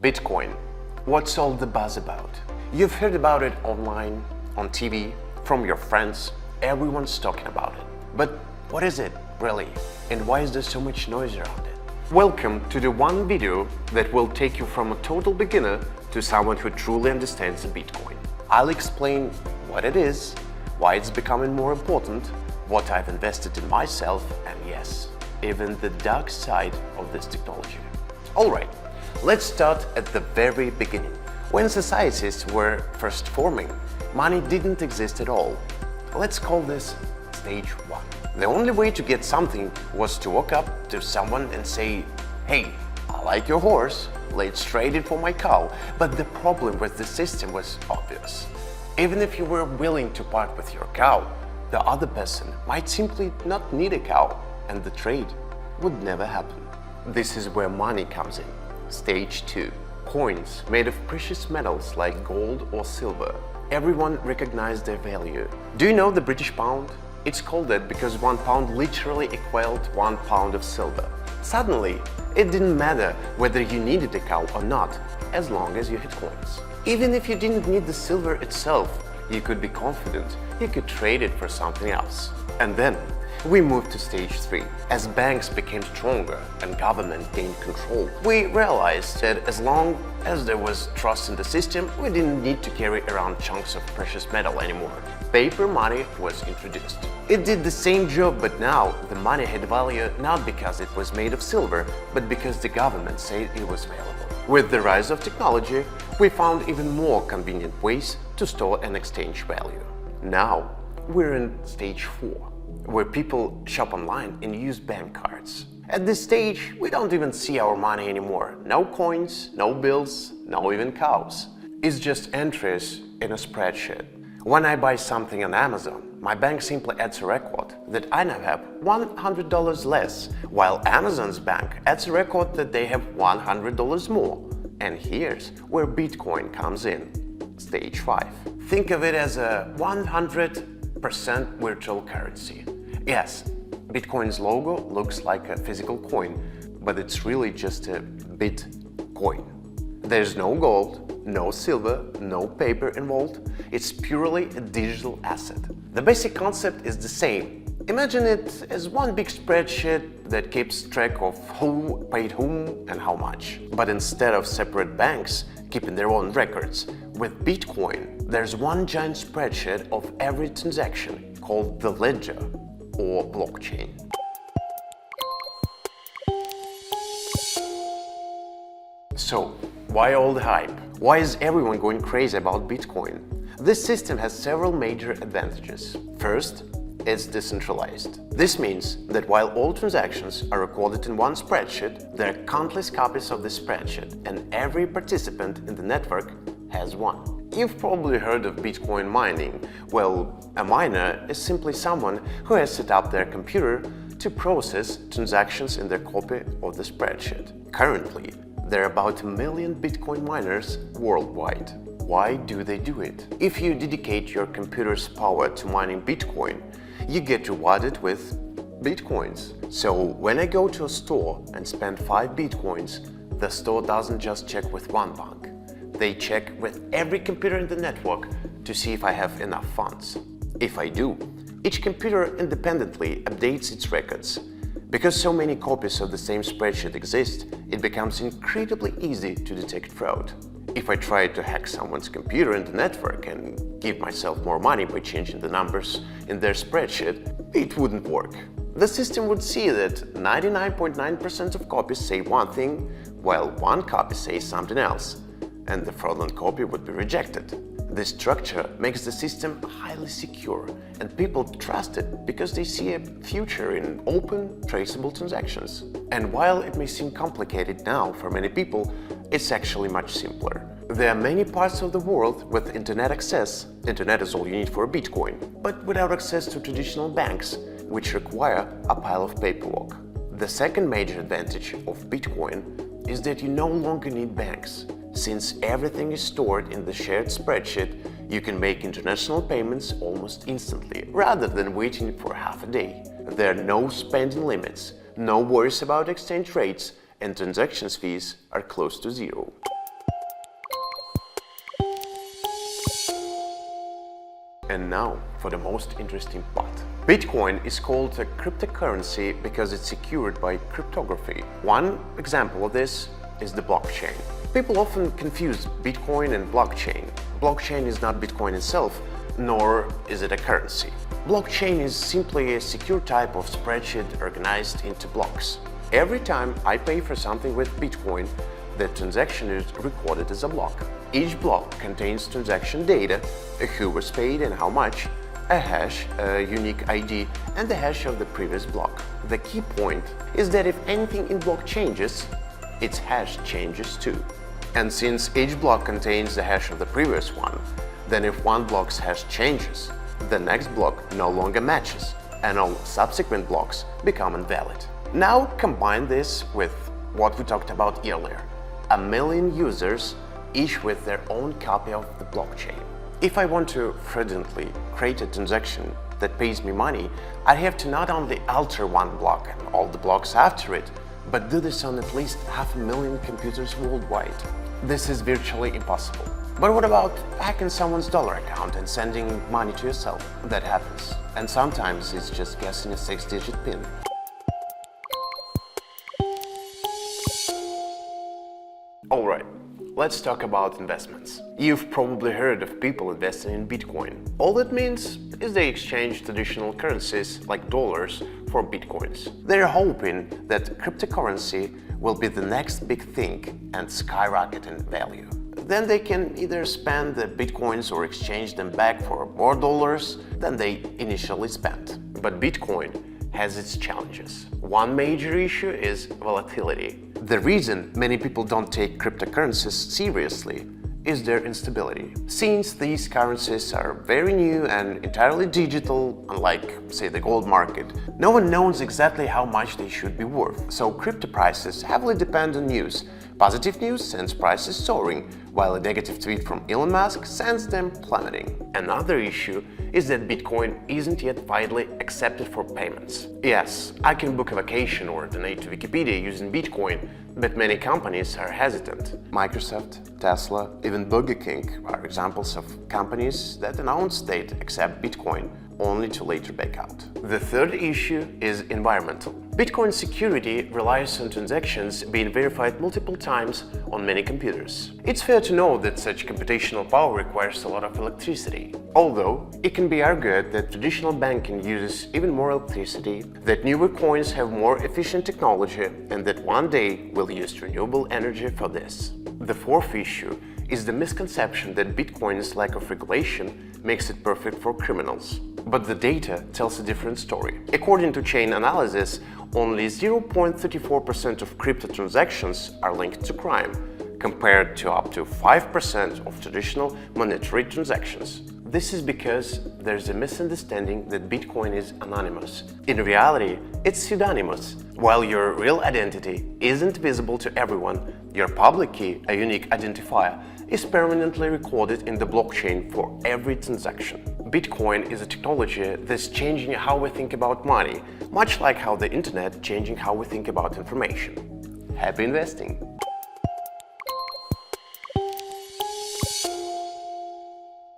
Bitcoin. What's all the buzz about? You've heard about it online, on TV, from your friends. Everyone's talking about it. But what is it, really? And why is there so much noise around it? Welcome to the one video that will take you from a total beginner to someone who truly understands the Bitcoin. I'll explain what it is, why it's becoming more important, what I've invested in myself, and yes, even the dark side of this technology. Alright, let's start at the very beginning. When societies were first forming, money didn't exist at all. Let's call this stage one. The only way to get something was to walk up to someone and say, "Hey, I like your horse, let's trade it for my cow." But the problem with the system was obvious. Even if you were willing to part with your cow, the other person might simply not need a cow, and the trade would never happen. This is where money comes in. Stage 2. Coins made of precious metals like gold or silver. Everyone recognized their value. Do you know the British pound? It's called that because 1 pound literally equaled 1 pound of silver. Suddenly, it didn't matter whether you needed a cow or not, as long as you had coins. Even if you didn't need the silver itself, you could be confident you could trade it for something else. And then we moved to stage 3. As banks became stronger and government gained control, we realized that as long as there was trust in the system, we didn't need to carry around chunks of precious metal anymore. Paper money was introduced. It did the same job, but now the money had value not because it was made of silver, but because the government said it was valuable. With the rise of technology, we found even more convenient ways to store and exchange value. Now we're in stage 4, where people shop online and use bank cards. At this stage, we don't even see our money anymore. No coins, no bills, no even cows. It's just entries in a spreadsheet. When I buy something on Amazon, my bank simply adds a record that I now have $100 less, while Amazon's bank adds a record that they have $100 more. And here's where Bitcoin comes in. Stage 5. Think of it as a 100% virtual currency. Yes, Bitcoin's logo looks like a physical coin, but it's really just a Bitcoin. There's no gold, no silver, no paper involved. It's purely a digital asset. The basic concept is the same. Imagine it as one big spreadsheet that keeps track of who paid whom and how much. But instead of separate banks keeping their own records, with Bitcoin, there's one giant spreadsheet of every transaction called the ledger or blockchain. So, why all the hype? Why is everyone going crazy about Bitcoin? This system has several major advantages. First, it's decentralized. This means that while all transactions are recorded in one spreadsheet, there are countless copies of this spreadsheet, and every participant in the network has one. You've probably heard of Bitcoin mining. Well, a miner is simply someone who has set up their computer to process transactions in their copy of the spreadsheet. Currently, there are about 1 million Bitcoin miners worldwide. Why do they do it? If you dedicate your computer's power to mining Bitcoin, you get rewarded with Bitcoins. So when I go to a store and spend 5 Bitcoins, the store doesn't just check with one bank. They check with every computer in the network to see if I have enough funds. If I do, each computer independently updates its records. Because so many copies of the same spreadsheet exist, it becomes incredibly easy to detect fraud. If I tried to hack someone's computer in the network and give myself more money by changing the numbers in their spreadsheet, it wouldn't work. The system would see that 99.9% of copies say one thing, while one copy says something else, and the fraudulent copy would be rejected. This structure makes the system highly secure, and people trust it because they see a future in open, traceable transactions. And while it may seem complicated now for many people, it's actually much simpler. There are many parts of the world with internet access. Internet is all you need for a Bitcoin, but without access to traditional banks, which require a pile of paperwork. The second major advantage of Bitcoin is that you no longer need banks. Since everything is stored in the shared spreadsheet, you can make international payments almost instantly, rather than waiting for half a day. There are no spending limits, no worries about exchange rates, and transactions fees are close to zero. And now for the most interesting part. Bitcoin is called a cryptocurrency because it's secured by cryptography. One example of this is the blockchain. People often confuse Bitcoin and blockchain. Blockchain is not Bitcoin itself, nor is it a currency. Blockchain is simply a secure type of spreadsheet organized into blocks. Every time I pay for something with Bitcoin, the transaction is recorded as a block. Each block contains transaction data, who was paid and how much, a hash, a unique ID, and the hash of the previous block. The key point is that if anything in block changes, its hash changes too. And since each block contains the hash of the previous one, then if one block's hash changes, the next block no longer matches, and all subsequent blocks become invalid. Now combine this with what we talked about earlier. 1 million users, each with their own copy of the blockchain. If I want to fraudulently create a transaction that pays me money, I have to not only alter one block and all the blocks after it, but do this on at least 500,000 computers worldwide. This is virtually impossible. But what about hacking someone's dollar account and sending money to yourself? That happens. And sometimes it's just guessing a 6-digit PIN. Alright, let's talk about investments. You've probably heard of people investing in Bitcoin. All that means is they exchange traditional currencies like dollars for Bitcoins. They're hoping that cryptocurrency will be the next big thing and skyrocket in value. Then they can either spend the Bitcoins or exchange them back for more dollars than they initially spent. But Bitcoin has its challenges. One major issue is volatility. The reason many people don't take cryptocurrencies seriously is their instability. Since these currencies are very new and entirely digital, unlike, say, the gold market, no one knows exactly how much they should be worth. So crypto prices heavily depend on news. Positive news sends prices soaring, while a negative tweet from Elon Musk sends them plummeting. Another issue is that Bitcoin isn't yet widely accepted for payments. Yes, I can book a vacation or donate to Wikipedia using Bitcoin, but many companies are hesitant. Microsoft, Tesla, even Burger King are examples of companies that announced they'd accept Bitcoin, only to later back out. The third issue is environmental. Bitcoin security relies on transactions being verified multiple times on many computers. It's fair to know that such computational power requires a lot of electricity. Although, it can be argued that traditional banking uses even more electricity, that newer coins have more efficient technology, and that one day we'll use renewable energy for this. The fourth issue is the misconception that Bitcoin's lack of regulation makes it perfect for criminals. But the data tells a different story. According to chain analysis, only 0.34% of crypto transactions are linked to crime, compared to up to 5% of traditional monetary transactions. This is because there's a misunderstanding that Bitcoin is anonymous. In reality, it's pseudonymous. While your real identity isn't visible to everyone, your public key, a unique identifier, is permanently recorded in the blockchain for every transaction. Bitcoin is a technology that's changing how we think about money, much like how the internet changing how we think about information. Happy investing!